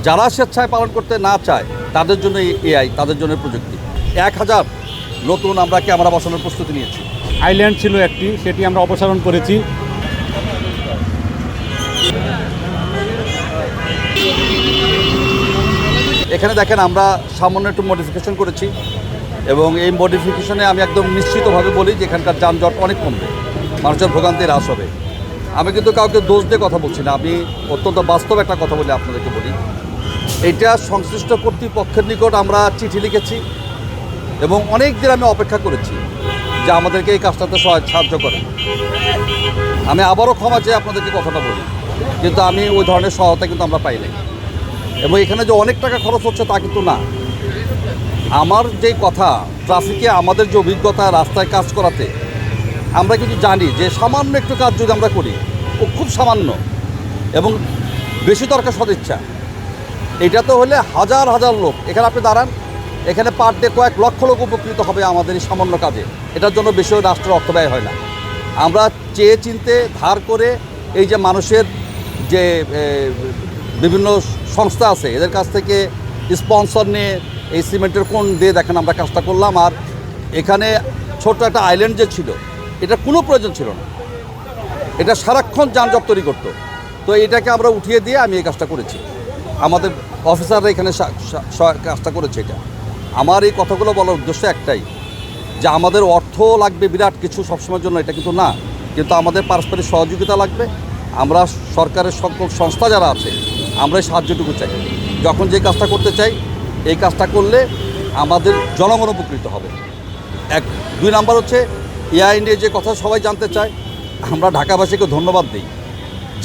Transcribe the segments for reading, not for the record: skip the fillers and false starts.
যারা স্বেচ্ছায় পালন করতে না চায় তাদের জন্য এআই, তাদের জন্য প্রযুক্তি। 1000 নতুন আমরা ক্যামেরা বসানোর প্রস্তুতি নিয়েছি। আইল্যান্ড ছিল একটি, সেটি আমরা অপসারণ করেছি। এখানে দেখেন আমরা সামান্য একটু মডিফিকেশন করেছি এবং এই মডিফিকেশনে আমি একদম নিশ্চিতভাবে বলি যে এখানকার যানজট অনেক কমবে, মানুষের ভোগান্তি হ্রাস হবে। আমি কিন্তু কাউকে দোষ দিয়ে কথা বলছি না, আমি অত্যন্ত বাস্তব একটা কথা বলে আপনাদেরকে বলি। এইটা সংশ্লিষ্ট কর্তৃপক্ষের নিকট আমরা চিঠি লিখেছি এবং অনেক দিন আমি অপেক্ষা করেছি যে আমাদেরকে এই কাজটাতে সাহায্য করেন। আমি আবারও ক্ষমা চেয়ে আপনাদেরকে কথাটা বলি, কিন্তু আমি ওই ধরনের সহায়তা কিন্তু আমরা পাই নাই। এবং এখানে যে অনেক টাকা খরচ হচ্ছে তা কিন্তু না। আমার যেই কথা, ট্রাফিকে আমাদের যে অভিজ্ঞতা রাস্তায় কাজ করাতে, আমরা কিন্তু জানি যে সামান্য একটু কাজ যদি আমরা করি, ও খুব সামান্য এবং বেশি দরকার সদিচ্ছা। এটা তো হলে হাজার হাজার লোক এখানে আপনি দাঁড়ান, এখানে পার ডে কয়েক লক্ষ লোক উপকৃত হবে আমাদের এই সামান্য কাজে। এটার জন্য বেশি রাষ্ট্রের অর্থ ব্যয় হয় না। আমরা চেয়ে চিনতে ধার করে এই যে মানুষের যে বিভিন্ন সংস্থা আছে এদের কাছ থেকে স্পন্সর নিয়ে এই সিমেন্টের কোণ দিয়ে দেখেন আমরা কাজটা করলাম। আর এখানে ছোট্ট একটা আইল্যান্ড যে ছিল, এটা কোনো প্রয়োজন ছিল না, এটা সারাক্ষণ যানজট তৈরি করতো। তো এটাকে আমরা উঠিয়ে দিয়ে আমি এই কাজটা করেছি, আমাদের অফিসাররা এখানে কাজটা করেছে। এটা আমার এই কথাগুলো বলার উদ্দেশ্য একটাই, যে আমাদের অর্থ লাগবে বিরাট কিছু সবসময়ের জন্য, এটা কিন্তু না, কিন্তু আমাদের পারস্পরিক সহযোগিতা লাগবে। আমরা সরকারের সকল সংস্থা যারা আছে আমরা এই সাহায্যটুকু চাই। যখন যে কাজটা করতে চাই, এই কাজটা করলে আমাদের জনগণ উপকৃত হবে। 2 নাম্বার হচ্ছে এআই নিয়ে যে কথা সবাই জানতে চায়, আমরা ঢাকাবাসীকে ধন্যবাদ দিই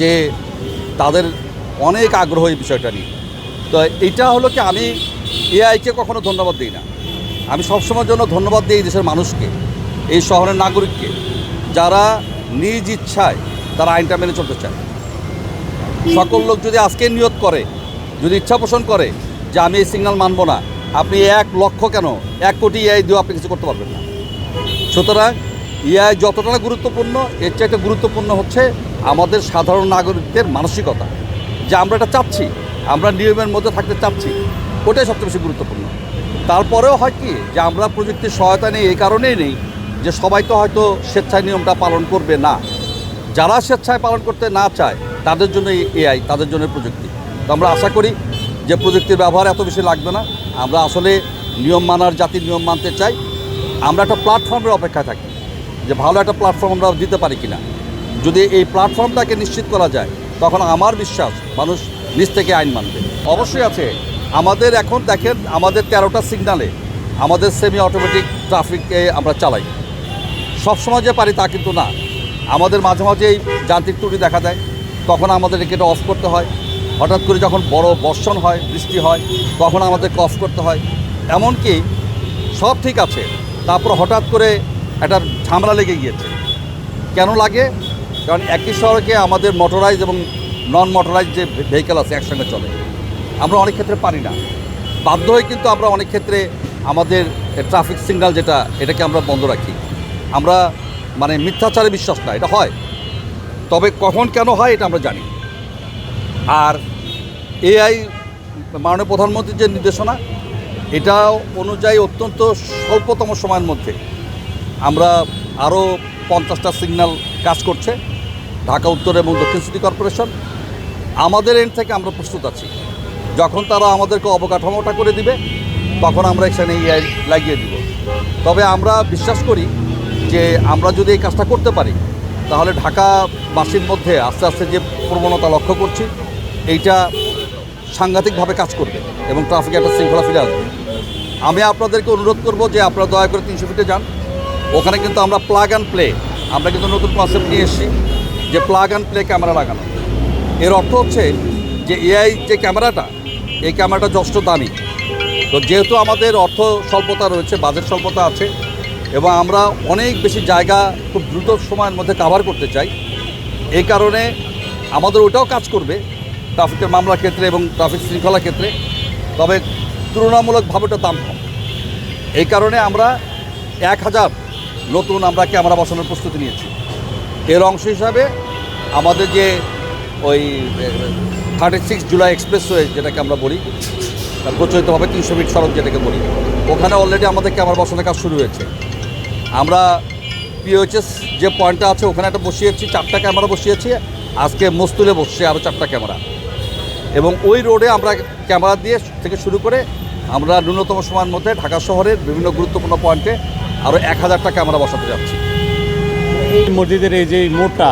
যে তাদের অনেক আগ্রহ এই বিষয়টা নিয়ে। তো এইটা হলো কি, আমি এআইকে কখনো ধন্যবাদ দিই না, আমি সবসময়ের জন্য ধন্যবাদ দিই এই দেশের মানুষকে, এই শহরের নাগরিককে, যারা নিজ ইচ্ছায় তারা আইনটা মেনে চলতে চায়। সকল লোক যদি আজকে নিয়ত করে, যদি ইচ্ছা পোষণ করে যে আমি এই সিগন্যাল মানব না, আপনি 1 লক্ষ কেন 1 কোটি এআই দিয়েও আপনি কিছু করতে পারবেন না। সুতরাং এআই যতটা না গুরুত্বপূর্ণ, এর চাইতে গুরুত্বপূর্ণ হচ্ছে আমাদের সাধারণ নাগরিকদের মানসিকতা, যে আমরা এটা চাচ্ছি, আমরা নিয়মের মধ্যে থাকতে চাচ্ছি, ওটাই সবচেয়ে বেশি গুরুত্বপূর্ণ। তারপরেও হয় কি, যে আমরা প্রযুক্তির সহায়তা নেই এই কারণেই নেই যে সবাই তো হয়তো স্বেচ্ছায় নিয়মটা পালন করবে না। যারা স্বেচ্ছায় পালন করতে না চায় তাদের জন্য এআই, তাদের জন্য প্রযুক্তি। তো আমরা আশা করি যে প্রযুক্তির ব্যবহার এত বেশি লাগবে না। আমরা আসলে নিয়ম মানার জাতির নিয়ম মানতে চাই। আমরা একটা প্ল্যাটফর্মের অপেক্ষায় থাকি যে ভালো একটা প্ল্যাটফর্ম আমরা দিতে পারি কিনা। যদি এই প্ল্যাটফর্মটাকে নিশ্চিত করা যায়, তখন আমার বিশ্বাস মানুষ নিজ থেকে আইন মানবে। অবশ্যই আছে। আমাদের এখন দেখেন, আমাদের 13টা সিগনালে আমাদের সেমি অটোমেটিক ট্রাফিকে আমরা চালাই। সবসময় যে পারি তা কিন্তু না, আমাদের মাঝে মাঝেই যান্ত্রিক ত্রুটি দেখা দেয়, তখন আমাদেরকে এটা অফ করতে হয়। হঠাৎ করে যখন বড় বর্ষণ হয়, বৃষ্টি হয়, তখন আমাদেরকে অফ করতে হয়। এমনকি সব ঠিক আছে, তারপর হঠাৎ করে একটা ঝামেলা লেগে গিয়েছে। কেন লাগে? কারণ একই সড়কে আমাদের মোটরাইজ এবং নন মোটরাইজ যে ভেহিকেল আছে একসঙ্গে চলে। আমরা অনেক ক্ষেত্রে পারি না, বাধ্য হয়ে কিন্তু আমরা অনেক ক্ষেত্রে আমাদের ট্রাফিক সিগন্যাল যেটা, এটাকে আমরা বন্ধ রাখি। আমরা মানে মিথ্যাচারে বিশ্বাস না, এটা হয়, তবে কখন কেন হয় এটা আমরা জানি। আর এআই মাননীয় প্রধানমন্ত্রীর যে নির্দেশনা, এটা অনুযায়ী অত্যন্ত স্বল্পতম সময়ের মধ্যে আমরা আরও 50টা সিগন্যাল কাজ করছে ঢাকা উত্তর এবং দক্ষিণ সিটি কর্পোরেশন। আমাদের এন্ড থেকে আমরা প্রস্তুত আছি, যখন তারা আমাদেরকে অবকাঠামোটা করে দিবে তখন আমরা এখানে এআই লাগিয়ে দিব। তবে আমরা বিশ্বাস করি যে আমরা যদি এই কাজটা করতে পারি, তাহলে ঢাকাবাসীর মধ্যে আস্তে আস্তে যে প্রবণতা লক্ষ্য করছি, এইটা সাংঘাতিকভাবে কাজ করবে এবং ট্রাফিকে একটা শৃঙ্খলা ফিরে আসবে। আমি আপনাদেরকে অনুরোধ করব যে আপনারা দয়া করে 300 ফিটে যান। ওখানে কিন্তু আমরা প্লাগ অ্যান্ড প্লে, আমরা কিন্তু নতুন কনসেপ্ট নিয়ে এসেছি যে প্লাগ অ্যান্ড প্লে ক্যামেরা লাগানো। এর অর্থ হচ্ছে যে এআই যে ক্যামেরাটা, এই ক্যামেরাটা যথেষ্ট দামি। তো যেহেতু আমাদের অর্থ স্বল্পতা রয়েছে, বাজেট স্বল্পতা আছে, এবং আমরা অনেক বেশি জায়গা খুব দ্রুত সময়ের মধ্যে কাভার করতে চাই, এই কারণে আমাদের ওটাও কাজ করবে ট্রাফিকের মামলার ক্ষেত্রে এবং ট্রাফিক শৃঙ্খলার ক্ষেত্রে, তবে তুলনামূলকভাবে ওটা দাম কম। এই কারণে আমরা 1000 নতুন আমরা ক্যামেরা বসানোর প্রস্তুতি নিয়েছি। এর অংশ হিসাবে আমাদের যে ওই 36 জুলাই এক্সপ্রেসওয়ে যেটাকে আমরা বলি, প্রচলিতভাবে 300 ফিট সড়ক যেটাকে বলি, ওখানে অলরেডি আমাদের ক্যামেরা বসানোর কাজ শুরু হয়েছে। আমরা পিওএইচএস যে পয়েন্টটা আছে ওখানে একটা বসিয়েছি, 4টা ক্যামেরা বসিয়েছি। আজকে মস্তুলে বসছে আরও 4টা ক্যামেরা, এবং ওই রোডে আমরা ক্যামেরা দিয়ে থেকে শুরু করে আমরা ন্যূনতম সময়ের মধ্যে ঢাকা শহরের বিভিন্ন গুরুত্বপূর্ণ পয়েন্টে আরও 1000টা ক্যামেরা বসাতে যাচ্ছি। এই মসজিদের এই যে মোড়টা,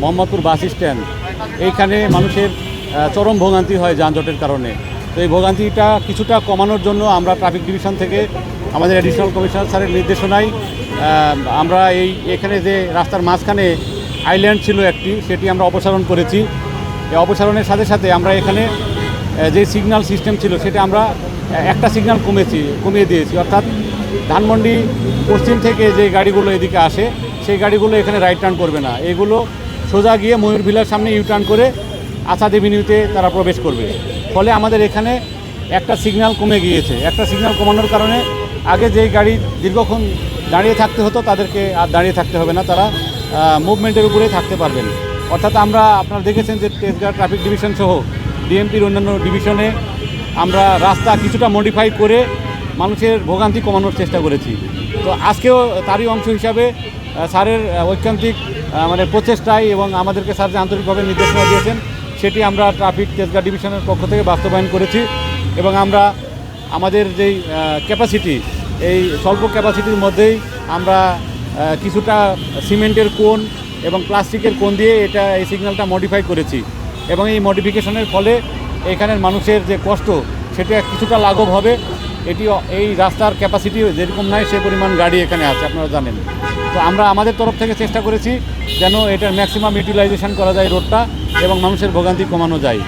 মোহাম্মদপুর বাস স্ট্যান্ড, এইখানে মানুষের চরম ভোগান্তি হয় যানজটের কারণে। তো এই ভোগান্তিটা কিছুটা কমানোর জন্য আমরা ট্রাফিক ডিভিশন থেকে আমাদের অ্যাডিশনাল কমিশনার স্যারের নির্দেশনায় আমরা এখানে যে রাস্তার মাঝখানে আইল্যান্ড ছিল একটি, সেটি আমরা অপসারণ করেছি। এই অপসারণের সাথে সাথে আমরা এখানে যে সিগন্যাল সিস্টেম ছিল সেটা আমরা একটা সিগন্যাল কমিয়ে দিয়েছি। অর্থাৎ ধানমন্ডি পশ্চিম থেকে যে গাড়িগুলো এদিকে আসে সেই গাড়িগুলো এখানে রাইট টার্ন করবে না, এগুলো সোজা গিয়ে ময়ূরভিলার সামনে ইউটার্ন করে আসাদ এভিনিউতে তারা প্রবেশ করবে। ফলে আমাদের এখানে একটা সিগন্যাল কমে গিয়েছে। একটা সিগন্যাল কমানোর কারণে আগে যেই গাড়ি দীর্ঘক্ষণ দাঁড়িয়ে থাকতে হতো তাদেরকে আর দাঁড়িয়ে থাকতে হবে না, তারা মুভমেন্টের উপরেই থাকতে পারবেন। অর্থাৎ আপনারা দেখেছেন যে তেজগাঁ ট্রাফিক ডিভিশন সহ ডিএমপির অন্যান্য ডিভিশনে আমরা রাস্তা কিছুটা মডিফাই করে মানুষের ভোগান্তি কমানোর চেষ্টা করেছি। তো আজকেও তারই অংশ হিসাবে স্যারের ঐকান্তিক প্রচেষ্টায় এবং আমাদেরকে স্যার যে আন্তরিকভাবে নির্দেশনা দিয়েছেন সেটি আমরা ট্রাফিক তেজগাঁ ডিভিশনের পক্ষ থেকে বাস্তবায়ন করেছি। এবং আমরা আমাদের যেই ক্যাপাসিটি, এই স্বল্প ক্যাপাসিটির মধ্যেই আমরা কিছুটা সিমেন্টের কোন এবং প্লাস্টিকের কোন দিয়ে এই সিগন্যালটা মডিফাই করেছি। এবং এই মডিফিকেশনের ফলে এখানের মানুষের যে কষ্ট সেটা কিছুটা লাঘব হবে। এই রাস্তার ক্যাপাসিটি যেরকম নয় সে পরিমাণ গাড়ি এখানে আছে, আপনারা জানেন। তো আমরা আমাদের তরফ থেকে চেষ্টা করেছি যেন এটার ম্যাক্সিমাম ইউটিলাইজেশন করা যায় রোডটা এবং মানুষের ভোগান্তি কমানো যায়।